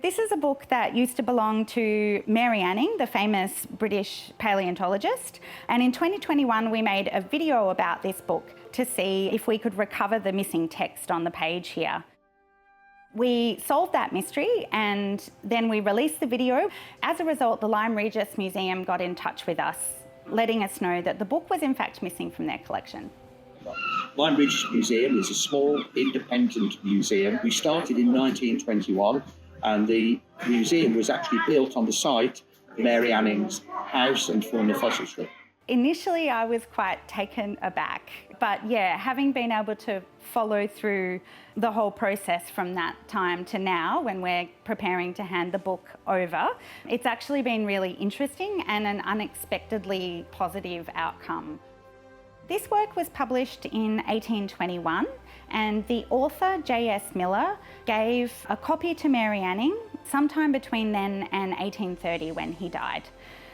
This is a book that used to belong to Mary Anning, the famous British paleontologist. And in 2021, we made a video about this book to see if we could recover the missing text on the page here. We solved that mystery and then we released the video. As a result, the Lyme Regis Museum got in touch with us, letting us know that the book was in fact missing from their collection. Lyme Regis Museum is a small independent museum. We started in 1921 and the museum was actually built on the site of Mary Anning's house and former fossil strip. Initially, I was quite taken aback, but yeah, having been able to follow through the whole process from that time to now, when we're preparing to hand the book over, it's actually been really interesting and an unexpectedly positive outcome. This work was published in 1821 and the author, J.S. Miller, gave a copy to Mary Anning sometime between then and 1830 when he died.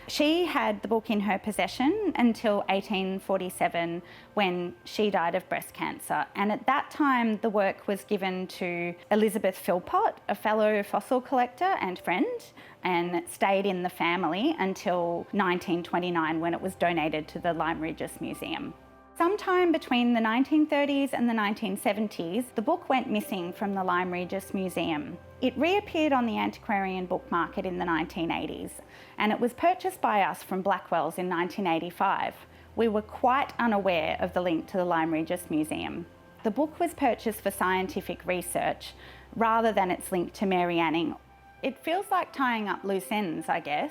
She had the book in her possession until 1847 when she died of breast cancer. And at that time, the work was given to Elizabeth Philpott, a fellow fossil collector and friend, and it stayed in the family until 1929 when it was donated to the Lyme Regis Museum. Sometime between the 1930s and the 1970s, the book went missing from the Lyme Regis Museum. It reappeared on the antiquarian book market in the 1980s, and it was purchased by us from Blackwell's in 1985. We were quite unaware of the link to the Lyme Regis Museum. The book was purchased for scientific research rather than its link to Mary Anning. It feels like tying up loose ends, I guess.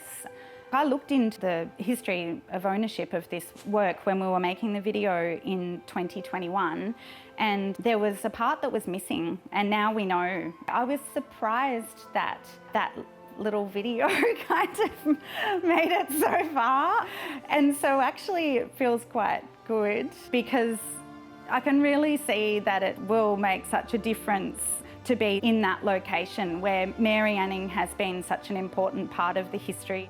I looked into the history of ownership of this work when we were making the video in 2021, and there was a part that was missing, and now we know. I was surprised that that little video kind of made it so far, and so actually it feels quite good because I can really see that it will make such a difference to be in that location where Mary Anning has been such an important part of the history.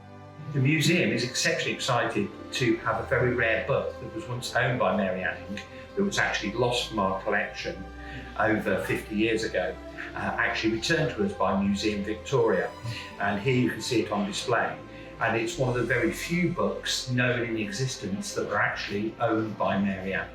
The museum is exceptionally excited to have a very rare book that was once owned by Mary Anning, that was actually lost from our collection over 50 years ago, actually returned to us by Museum Victoria. And here you can see it on display. And it's one of the very few books known in existence that were actually owned by Mary Anning.